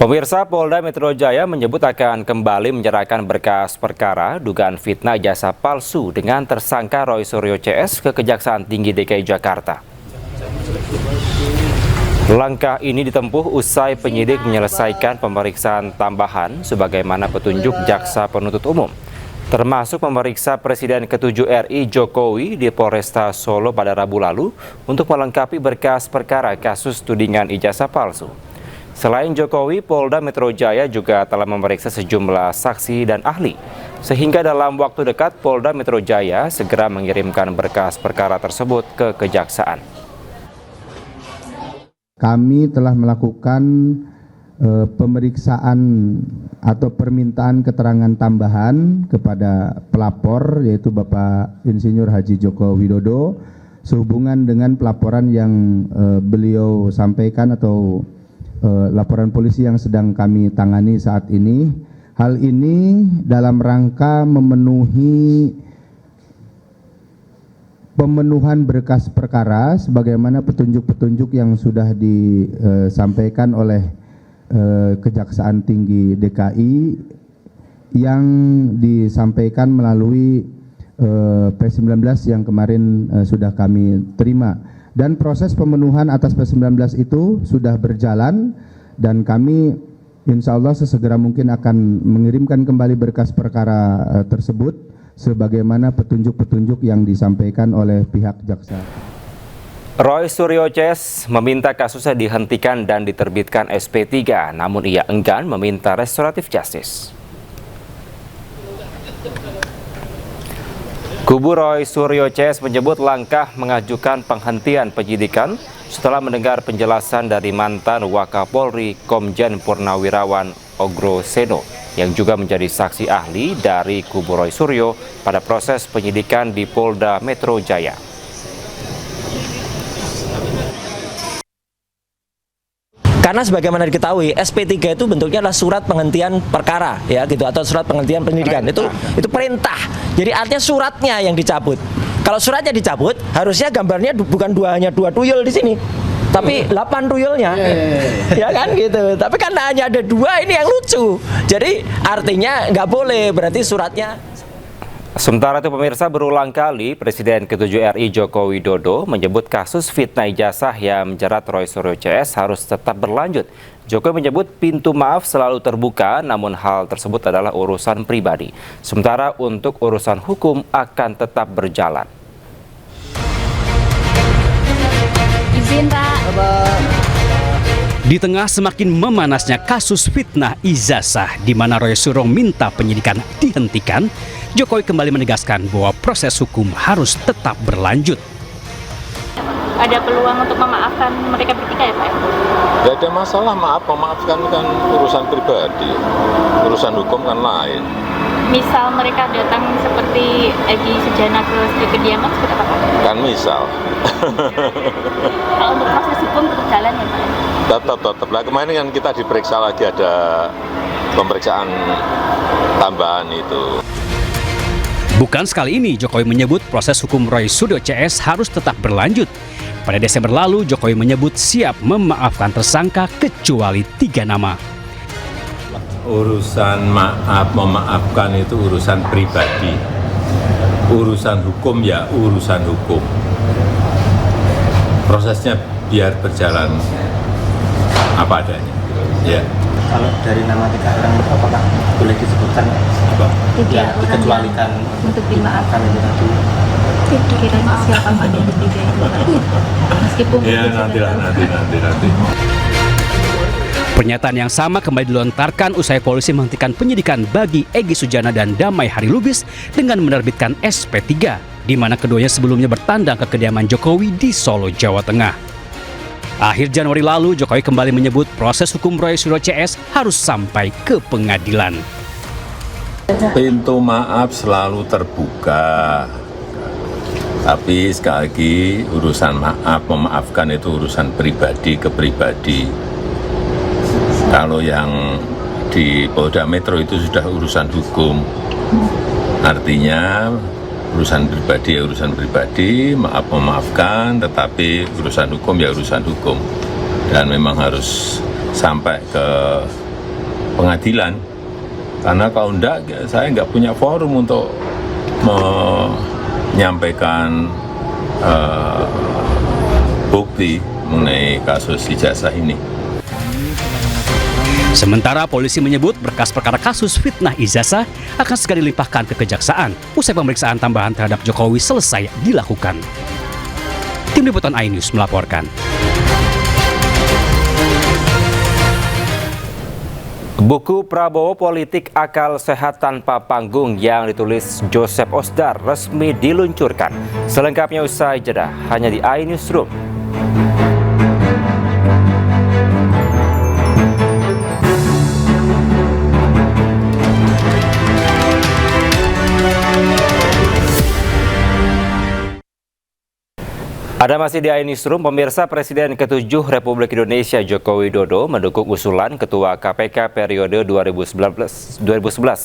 Pemirsa, Polda Metro Jaya menyebut akan kembali menyerahkan berkas perkara dugaan fitnah ijazah palsu dengan tersangka Roy Suryo CS ke Kejaksaan Tinggi DKI Jakarta. Langkah ini ditempuh usai penyidik menyelesaikan pemeriksaan tambahan sebagaimana petunjuk Jaksa Penuntut Umum, termasuk memeriksa Presiden ke-7 RI Jokowi di Polresta Solo pada Rabu lalu untuk melengkapi berkas perkara kasus tudingan ijazah palsu. Selain Jokowi, Polda Metro Jaya juga telah memeriksa sejumlah saksi dan ahli, sehingga dalam waktu dekat Polda Metro Jaya segera mengirimkan berkas perkara tersebut ke Kejaksaan. Kami telah melakukan pemeriksaan atau permintaan keterangan tambahan kepada pelapor, yaitu Bapak Insinyur Haji Joko Widodo, sehubungan dengan pelaporan yang beliau sampaikan atau laporan polisi yang sedang kami tangani saat ini. Hal ini dalam rangka pemenuhan berkas perkara sebagaimana petunjuk-petunjuk yang sudah disampaikan oleh Kejaksaan Tinggi DKI yang disampaikan melalui P19 yang kemarin sudah kami terima. Dan proses pemenuhan atas P19 itu sudah berjalan dan kami insya Allah sesegera mungkin akan mengirimkan kembali berkas perkara tersebut sebagaimana petunjuk-petunjuk yang disampaikan oleh pihak jaksa. Roy Suryo CS meminta kasusnya dihentikan dan diterbitkan SP3, namun ia enggan meminta restoratif justice. Kubu Roy Suryo CS menyebut langkah mengajukan penghentian penyidikan setelah mendengar penjelasan dari mantan Wakapolri Komjen Purnawirawan Ogro Seno yang juga menjadi saksi ahli dari kubu Roy Suryo pada proses penyidikan di Polda Metro Jaya. Karena sebagaimana diketahui SP3 itu bentuknya adalah surat penghentian perkara ya gitu, atau surat penghentian penyidikan. Itu perintah. Jadi artinya suratnya yang dicabut. Kalau suratnya dicabut, harusnya gambarnya bukan hanya dua tuyul di sini, tapi 8 tuyulnya. Ya kan gitu. Tapi karena hanya ada 2, ini yang lucu. Jadi artinya nggak boleh, berarti suratnya. Sementara itu pemirsa, berulang kali Presiden ke-7 RI Joko Widodo menyebut kasus fitnah ijazah yang menjerat Roy Suryo CS harus tetap berlanjut. Jokowi menyebut pintu maaf selalu terbuka, namun hal tersebut adalah urusan pribadi. Sementara untuk urusan hukum akan tetap berjalan. Izin, Pak. Di tengah semakin memanasnya kasus fitnah ijazah di mana Roy Suryo minta penyidikan dihentikan, Jokowi kembali menegaskan bahwa proses hukum harus tetap berlanjut. Ada peluang untuk memaafkan mereka bertiga ya, Pak? Tidak ada masalah, memaafkan kan urusan pribadi, urusan hukum kan lain. Misal mereka datang seperti Egy Sujana ke kediaman seperti apa, Pak? Kan misal. Kalau untuk proses hukum tetap jalan ya, Pak? Tetap. Lah kemarin kan kita diperiksa lagi, ada pemeriksaan tambahan itu. Bukan sekali ini Jokowi menyebut proses hukum Roy Suryo CS harus tetap berlanjut. Pada Desember lalu Jokowi menyebut siap memaafkan tersangka kecuali 3 nama. Urusan memaafkan itu urusan pribadi. Urusan hukum ya urusan hukum. Prosesnya biar berjalan apa adanya. Ya. Kalau dari nama 3 orang itu apakah boleh disebutkan apa? Tidak dikecualikan untuk dimaafkan itu tadi. Kira-kira siapa Pak dari 3 itu, Pak? Meskipun Ya nanti. Pernyataan yang sama kembali dilontarkan usai polisi menghentikan penyidikan bagi Egy Sujana dan Damai Hari Lubis dengan menerbitkan SP3, di mana keduanya sebelumnya bertandang ke kediaman Jokowi di Solo, Jawa Tengah. Akhir Januari lalu, Jokowi kembali menyebut proses hukum Roy Suryo CS harus sampai ke pengadilan. Pintu maaf selalu terbuka. Tapi sekali lagi urusan memaafkan itu urusan pribadi ke pribadi. Kalau yang di Polda Metro itu sudah urusan hukum. Artinya urusan pribadi ya urusan pribadi, memaafkan, tetapi urusan hukum ya urusan hukum. Dan memang harus sampai ke pengadilan. Karena kalau enggak, saya nggak punya forum untuk menyampaikan bukti mengenai kasus ijazah ini. Sementara polisi menyebut berkas perkara kasus fitnah ijazah akan segera dilimpahkan ke kejaksaan usai pemeriksaan tambahan terhadap Jokowi selesai dilakukan. Tim Liputan iNews melaporkan. Buku Prabowo Politik Akal Sehat Tanpa Panggung yang ditulis Joseph Osdar resmi diluncurkan. Selengkapnya usai jeda hanya di iNewsroom. Ada masih di iNewsroom, pemirsa. Presiden ke-7 Republik Indonesia Joko Widodo mendukung usulan Ketua KPK periode 2011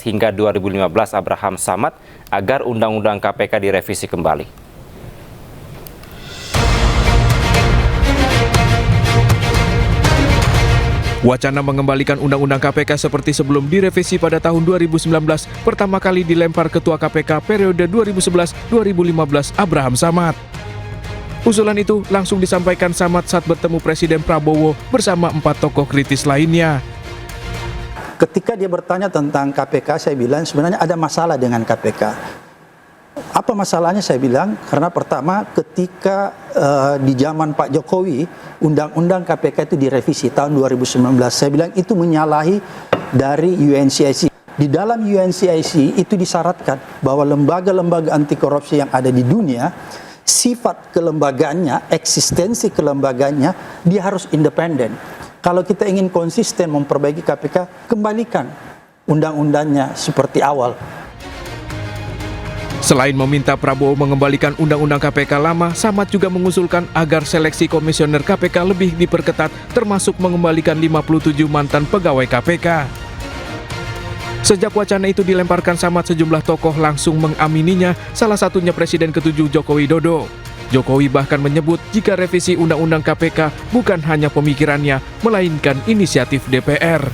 hingga 2015 Abraham Samad agar Undang-Undang KPK direvisi kembali. Wacana mengembalikan Undang-Undang KPK seperti sebelum direvisi pada tahun 2019 pertama kali dilempar Ketua KPK periode 2011-2015 Abraham Samad. Usulan itu langsung disampaikan Samad saat bertemu Presiden Prabowo bersama 4 tokoh kritis lainnya. Ketika dia bertanya tentang KPK, saya bilang sebenarnya ada masalah dengan KPK. Apa masalahnya? Saya bilang karena pertama ketika di zaman Pak Jokowi Undang-Undang KPK itu direvisi tahun 2019. Saya bilang itu menyalahi dari UNCIC. Di dalam UNCIC itu disyaratkan bahwa lembaga-lembaga anti korupsi yang ada di dunia, sifat kelembagaannya, eksistensi kelembagaannya, dia harus independen. Kalau kita ingin konsisten memperbaiki KPK, kembalikan undang-undangnya seperti awal. Selain meminta Prabowo mengembalikan Undang-Undang KPK lama, Samad juga mengusulkan agar seleksi komisioner KPK lebih diperketat, termasuk mengembalikan 57 mantan pegawai KPK. Sejak wacana itu dilemparkan Samad, sejumlah tokoh langsung mengamininya, salah satunya Presiden ke-7 Joko Widodo. Jokowi bahkan menyebut jika revisi Undang-Undang KPK bukan hanya pemikirannya, melainkan inisiatif DPR.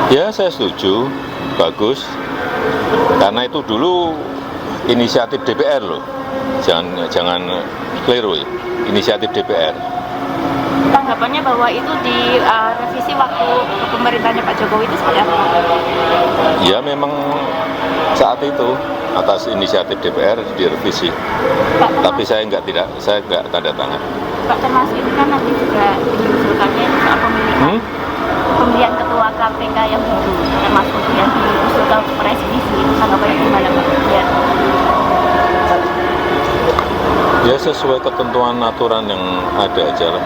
Ya, saya setuju, bagus. Karena itu dulu inisiatif DPR loh, jangan keliru ya, inisiatif DPR. Tanggapannya bahwa itu di revisi waktu pemerintahnya Pak Jokowi itu seperti apa? Ya memang saat itu atas inisiatif DPR direvisi. Pak, tapi saya nggak tanda tangan. Pak, termasuk itu kan nanti juga diusulkannya soal pemilihan ketua KPK yang baru, termasuk yang diusulkan presisi. Tanggapannya gimana Pak? Ya sesuai ketentuan aturan yang ada aja lah.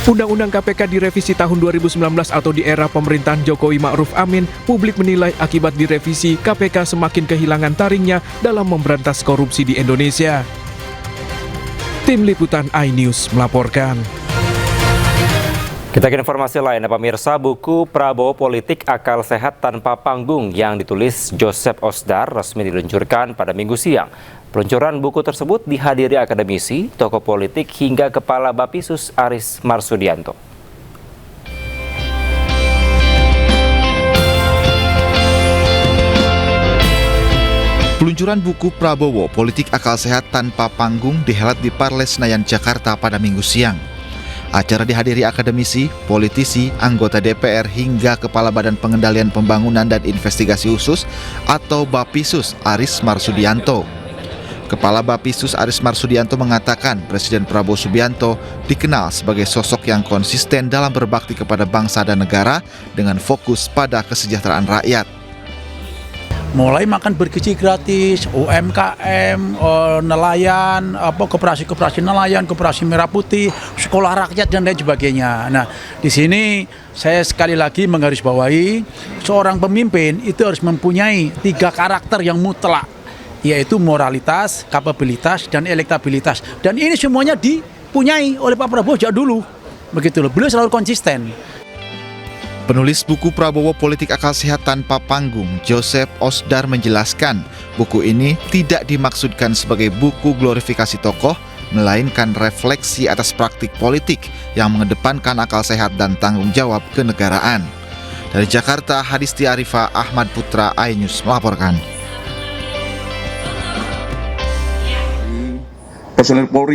Undang-Undang KPK direvisi tahun 2019 atau di era pemerintahan Jokowi Ma'ruf Amin, publik menilai akibat direvisi KPK semakin kehilangan taringnya dalam memberantas korupsi di Indonesia. Tim Liputan iNews melaporkan. Kita ke informasi lain, pemirsa. Buku Prabowo Politik Akal Sehat Tanpa Panggung yang ditulis Joseph Osdar resmi diluncurkan pada Minggu siang. Peluncuran buku tersebut dihadiri akademisi, tokoh politik hingga Kepala Bapisus Aris Marsudianto. Peluncuran buku Prabowo Politik Akal Sehat Tanpa Panggung dihelat di Parles Senayan, Jakarta pada Minggu siang. Acara dihadiri akademisi, politisi, anggota DPR hingga Kepala Badan Pengendalian Pembangunan dan Investigasi Khusus atau Bapisus Aris Marsudianto. Kepala Bapisus Aris Marsudianto mengatakan Presiden Prabowo Subianto dikenal sebagai sosok yang konsisten dalam berbakti kepada bangsa dan negara dengan fokus pada kesejahteraan rakyat. Mulai makan bergizi gratis, UMKM, nelayan, koperasi nelayan, koperasi merah putih, sekolah rakyat dan lain sebagainya. Nah, di sini saya sekali lagi menggarisbawahi seorang pemimpin itu harus mempunyai 3 karakter yang mutlak, yaitu moralitas, kapabilitas, dan elektabilitas. Dan ini semuanya dipunyai oleh Pak Prabowo sejak dulu. Begitu loh, beliau selalu konsisten. Penulis buku Prabowo Politik Akal Sehat Tanpa Panggung, Joseph Osdar menjelaskan, buku ini tidak dimaksudkan sebagai buku glorifikasi tokoh, melainkan refleksi atas praktik politik yang mengedepankan akal sehat dan tanggung jawab kenegaraan. Dari Jakarta, Hadisti Arifah, Ahmad Putra, iNews melaporkan. Personel Polri